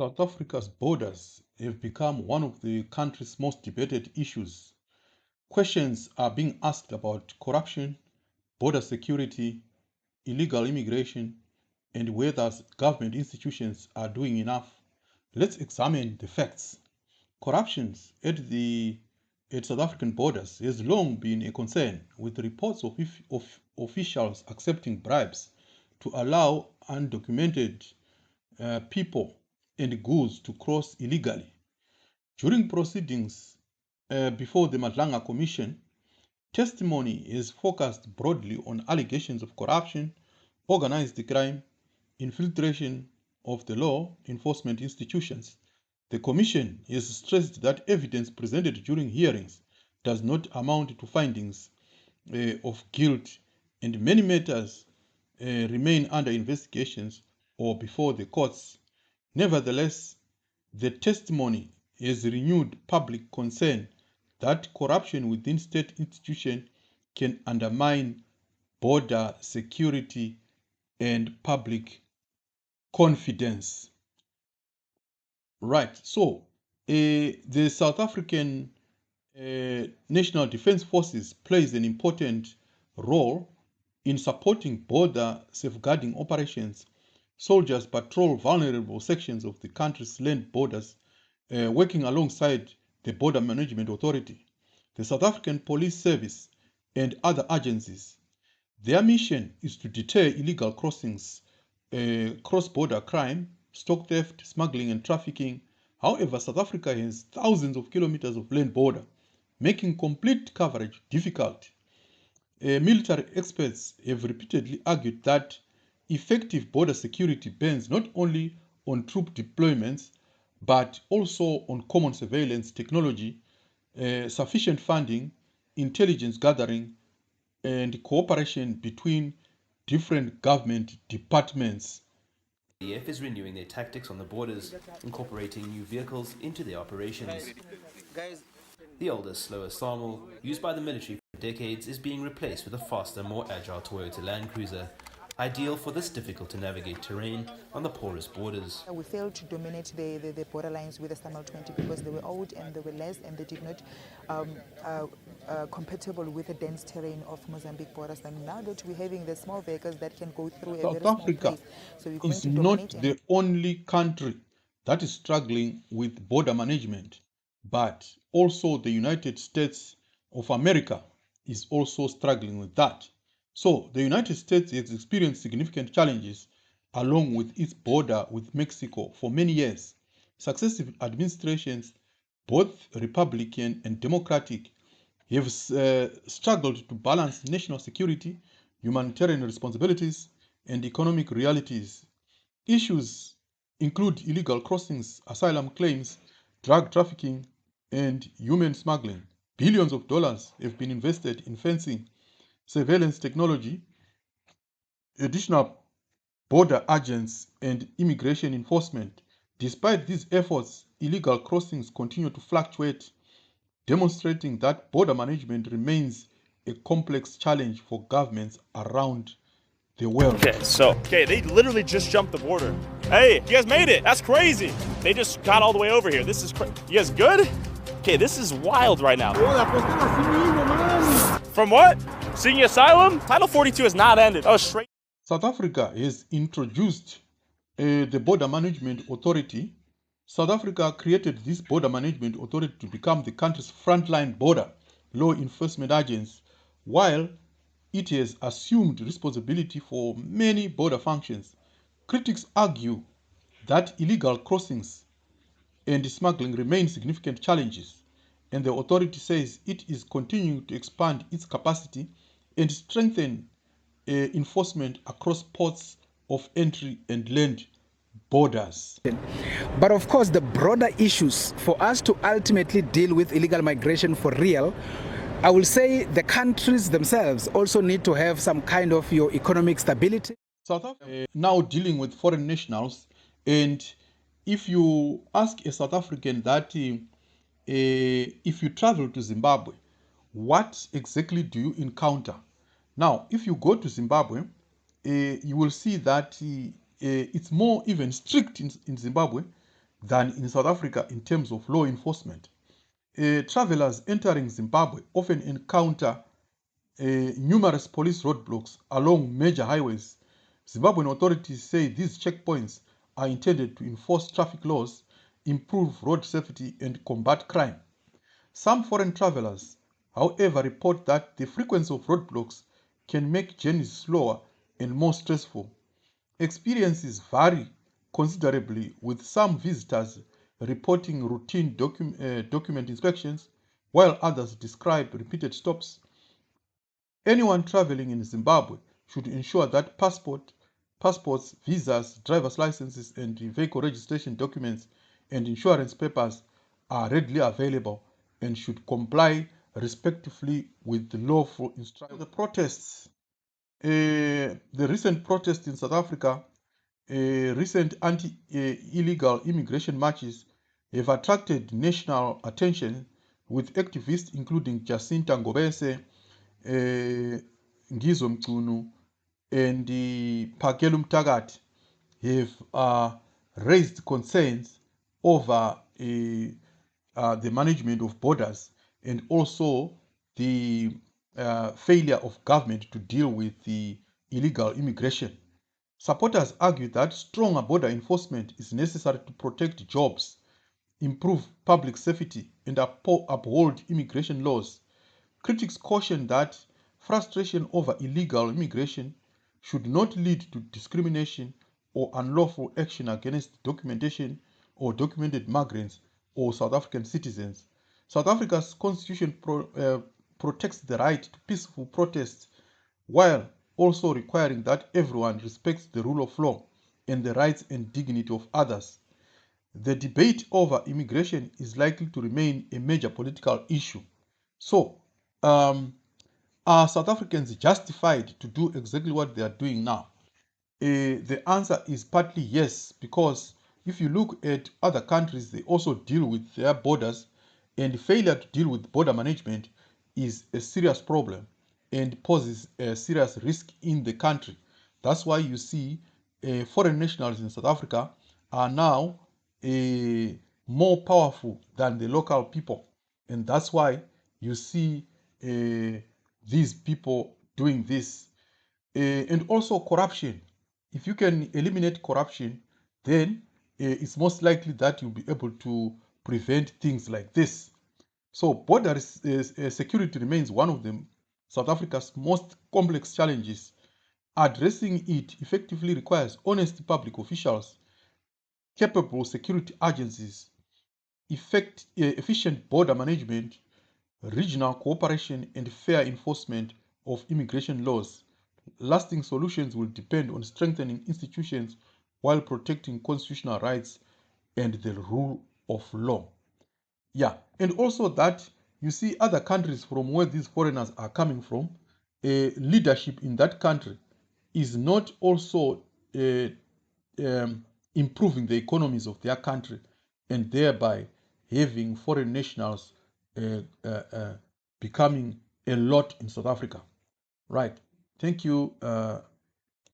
South Africa's borders have become one of the country's most debated issues. Questions are being asked about corruption, border security, illegal immigration, and whether government institutions are doing enough. Let's examine the facts. Corruption at South African borders has long been a concern, with reports of officials accepting bribes to allow undocumented people and goods to cross illegally. During proceedings before the Madlanga Commission, testimony is focused broadly on allegations of corruption, organized crime, infiltration of the law enforcement institutions. The Commission has stressed that evidence presented during hearings does not amount to findings of guilt, and many matters remain under investigations or before the courts. Nevertheless, the testimony has renewed public concern that corruption within state institutions can undermine border security and public confidence. Right, so the South African National Defence Forces plays an important role in supporting border safeguarding operations. Soldiers patrol vulnerable sections of the country's land borders, working alongside the Border Management Authority, the South African Police Service, and other agencies. Their mission is to deter illegal crossings, cross-border crime, stock theft, smuggling, and trafficking. However, South Africa has thousands of kilometers of land border, making complete coverage difficult. Military experts have repeatedly argued that effective border security depends not only on troop deployments, but also on common surveillance technology, sufficient funding, intelligence gathering, and cooperation between different government departments. The ADF is renewing their tactics on the borders, incorporating new vehicles into their operations. The older, slower SAML, used by the military for decades, is being replaced with a faster, more agile Toyota Land Cruiser, ideal for this difficult-to-navigate terrain on the porous borders. We failed to dominate the borderlines with the SAML 20 because they were old and they were less and they did not compatible with the dense terrain of Mozambique borders. And now that we're having the small vehicles that can go through a South very small Africa place, so we're going is to not dominate the only country that is struggling with border management, but also the United States of America is also struggling with that. So the United States has experienced significant challenges along with its border with Mexico for many years. Successive administrations, both Republican and Democratic, have struggled to balance national security, humanitarian responsibilities, and economic realities. Issues include illegal crossings, asylum claims, drug trafficking, and human smuggling. Billions of dollars have been invested in fencing, surveillance technology, additional border agents, and immigration enforcement. Despite these efforts, illegal crossings continue to fluctuate, demonstrating that border management remains a complex challenge for governments around the world. Okay, they literally just jumped the border. Hey, you guys made it. That's crazy. They just got all the way over here. This is crazy. You guys good? Okay, this is wild right now. From what? Seeking asylum? Title 42 has not ended. Oh, straight. South Africa has introduced the Border Management Authority. South Africa created this Border Management Authority to become the country's frontline border law enforcement agency, while it has assumed responsibility for many border functions. Critics argue that illegal crossings and smuggling remain significant challenges, and the authority says it is continuing to expand its capacity and strengthen enforcement across ports of entry and land borders. But of course, the broader issues for us to ultimately deal with illegal migration for real, I will say the countries themselves also need to have some kind of your economic stability. South Africa now dealing with foreign nationals, and if you ask a South African that if you travel to Zimbabwe, what exactly do you encounter? Now, if you go to Zimbabwe, you will see that it's more even strict in Zimbabwe than in South Africa in terms of law enforcement. Travelers entering Zimbabwe often encounter numerous police roadblocks along major highways. Zimbabwean authorities say these checkpoints are intended to enforce traffic laws, improve road safety, and combat crime. Some foreign travelers, however, report that the frequency of roadblocks can make journeys slower and more stressful. Experiences vary considerably, with some visitors reporting routine document inspections, while others describe repeated stops. Anyone traveling in Zimbabwe should ensure that passports, visas, driver's licenses, and vehicle registration documents and insurance papers are readily available and should comply respectively with the lawful instructions. The protests, the recent protests in South Africa, recent anti-illegal immigration marches have attracted national attention, with activists including Jacinta Ngobese, Ngizo Mchunu, and Phakela Mthakathi have raised concerns over the management of borders and also the failure of government to deal with the illegal immigration. Supporters argue that stronger border enforcement is necessary to protect jobs, improve public safety, and uphold immigration laws. Critics caution that frustration over illegal immigration should not lead to discrimination or unlawful action against documentation or documented migrants or South African citizens. South Africa's constitution protects the right to peaceful protests, while also requiring that everyone respects the rule of law and the rights and dignity of others. The debate over immigration is likely to remain a major political issue. So, are South Africans justified to do exactly what they are doing now? The answer is partly yes, because if you look at other countries, they also deal with their borders, and failure to deal with border management is a serious problem and poses a serious risk in the country. That's why you see foreign nationals in South Africa are now more powerful than the local people, and that's why you see these people doing this. And also corruption. If you can eliminate corruption, then it's most likely that you'll be able to prevent things like this. So border security remains one of South Africa's most complex challenges. Addressing it effectively requires honest public officials, capable security agencies, efficient border management, regional cooperation, and fair enforcement of immigration laws. Lasting solutions will depend on strengthening institutions while protecting constitutional rights and the rule of law. Yeah, and also that you see other countries from where these foreigners are coming from, leadership in that country is not also improving the economies of their country, and thereby having foreign nationals becoming a lot in South Africa. Right. Thank you.